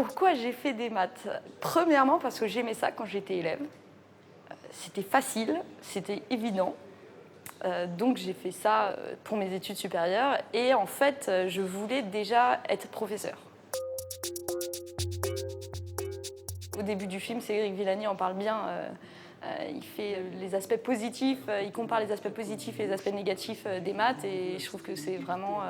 Pourquoi j'ai fait des maths? Premièrement, parce que j'aimais ça quand j'étais élève. C'était facile, c'était évident. Donc j'ai fait ça pour mes études supérieures. Et en fait, je voulais déjà être professeure. Au début du film, Cédric Villani en parle bien. Il fait les aspects positifs, il compare les aspects positifs et les aspects négatifs des maths, et je trouve que c'est vraiment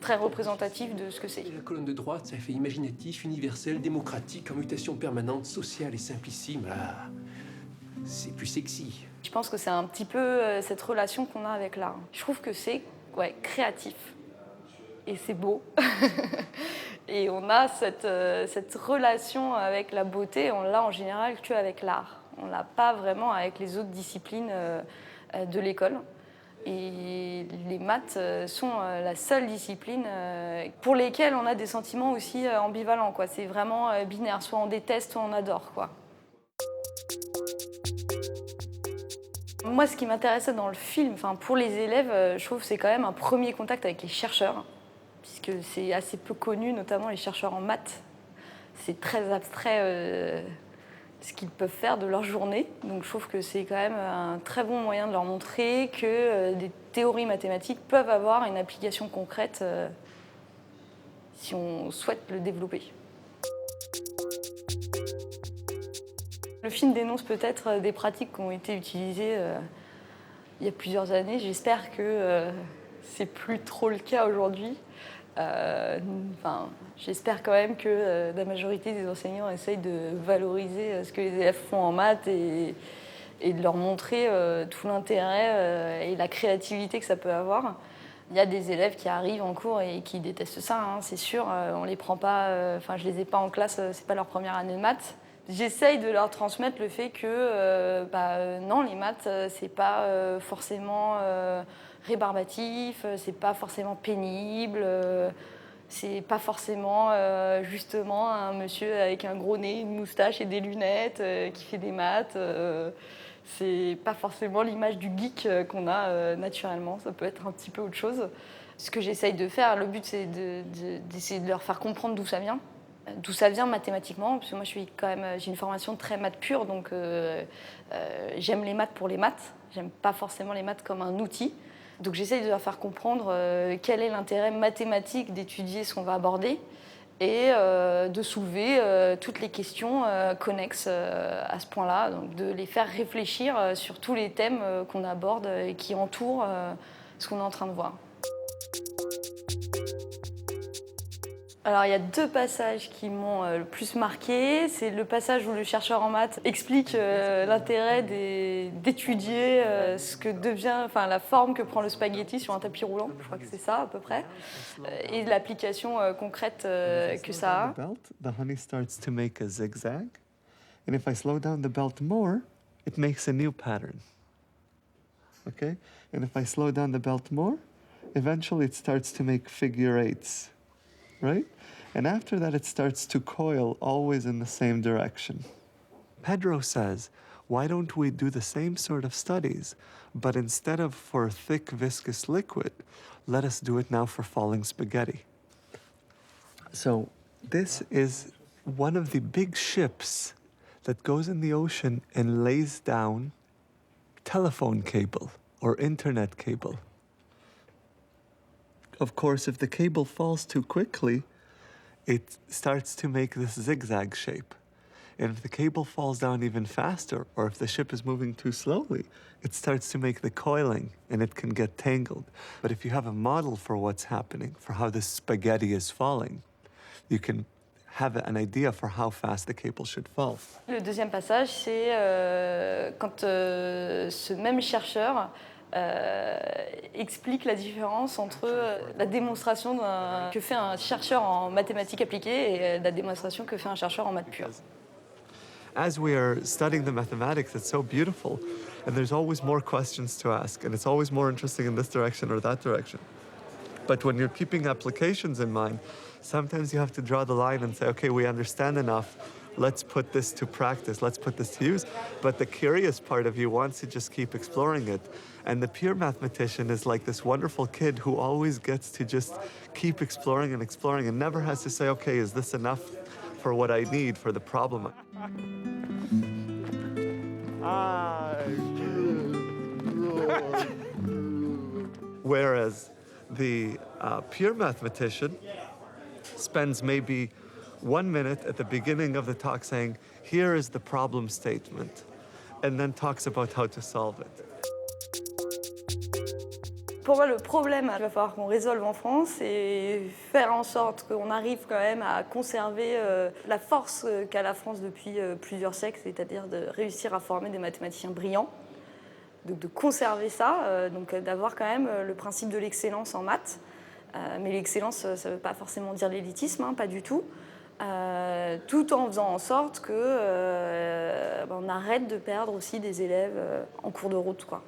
très représentatif de ce que c'est. La colonne de droite, ça fait imaginatif, universel, démocratique, en mutation permanente, sociale et simplissime. Ah, c'est plus sexy. Je pense que c'est un petit peu cette relation qu'on a avec l'art. Je trouve que c'est créatif et c'est beau. Et on a cette relation avec la beauté, on l'a en général qu'avec l'art. On ne l'a pas vraiment avec les autres disciplines de l'école. Et les maths sont la seule discipline pour lesquelles on a des sentiments aussi ambivalents, quoi. C'est vraiment binaire, soit on déteste, soit on adore, quoi. Moi, ce qui m'intéressait dans le film, pour les élèves, je trouve que c'est quand même un premier contact avec les chercheurs, puisque c'est assez peu connu, notamment les chercheurs en maths. C'est très abstrait ce qu'ils peuvent faire de leur journée. Donc je trouve que c'est quand même un très bon moyen de leur montrer que des théories mathématiques peuvent avoir une application concrète si on souhaite le développer. Le film dénonce peut-être des pratiques qui ont été utilisées il y a plusieurs années. J'espère que c'est plus trop le cas aujourd'hui. J'espère quand même que la majorité des enseignants essayent de valoriser ce que les élèves font en maths et de leur montrer tout l'intérêt et la créativité que ça peut avoir. Il y a des élèves qui arrivent en cours et qui détestent ça, hein, c'est sûr. On les prend pas, je les ai pas en classe, c'est pas leur première année de maths. J'essaye de leur transmettre le fait que non, les maths, c'est pas forcément rébarbatif, c'est pas forcément pénible, c'est pas forcément justement un monsieur avec un gros nez, une moustache et des lunettes qui fait des maths. C'est pas forcément l'image du geek qu'on a naturellement, ça peut être un petit peu autre chose. Ce que j'essaye de faire, le but c'est d'essayer de leur faire comprendre d'où ça vient. D'où ça vient mathématiquement, parce que moi j'ai une formation très maths pure, donc j'aime les maths pour les maths, j'aime pas forcément les maths comme un outil. Donc j'essaye de leur faire comprendre quel est l'intérêt mathématique d'étudier ce qu'on va aborder et de soulever toutes les questions connexes à ce point-là, donc de les faire réfléchir sur tous les thèmes qu'on aborde et qui entourent ce qu'on est en train de voir. Alors il y a deux passages qui m'ont le plus marqué. C'est le passage où le chercheur en maths explique l'intérêt d'étudier ce que devient, la forme que prend le spaghetti sur un tapis roulant. Je crois que c'est ça à peu près, et l'application concrète que ça a. The honey starts to make a zigzag, and if I slow down the belt more, it makes a new pattern. Okay, and if I slow down the belt more, eventually it starts to make figure eights. Right? And after that, it starts to coil always in the same direction. Pedro says, why don't we do the same sort of studies, but instead of for thick, viscous liquid, let us do it now for falling spaghetti. So this is one of the big ships that goes in the ocean and lays down telephone cable or internet cable. Of course, if the cable falls too quickly, it starts to make this zigzag shape. And if the cable falls down even faster, or if the ship is moving too slowly, it starts to make the coiling and it can get tangled. But if you have a model for what's happening, for how this spaghetti is falling, you can have an idea for how fast the cable should fall. Le deuxième passage, c'est quand ce même chercheur explique la différence entre la démonstration que fait un chercheur en mathématiques appliquées et la démonstration que fait un chercheur en maths pures. As we are studying the mathematics, it's so beautiful, and there's always more questions to ask, and it's always more interesting in this direction or that direction. But when you're keeping applications in mind, sometimes you have to draw the line and say, okay, we understand enough. Let's put this to practice. Let's put this to use. But the curious part of you wants to just keep exploring it. And the pure mathematician is like this wonderful kid who always gets to just keep exploring and exploring and never has to say, okay, is this enough? for what I need for the problem. Whereas the pure mathematician spends maybe 1 minute at the beginning of the talk saying, here is the problem statement, and then talks about how to solve it. Pour moi, le problème qu'il va falloir qu'on résolve en France, c'est faire en sorte qu'on arrive quand même à conserver la force qu'a la France depuis plusieurs siècles, c'est-à-dire de réussir à former des mathématiciens brillants, donc de conserver ça, donc d'avoir quand même le principe de l'excellence en maths. Mais l'excellence, ça ne veut pas forcément dire l'élitisme, hein, pas du tout. Tout en faisant en sorte qu'on arrête de perdre aussi des élèves en cours de route, quoi.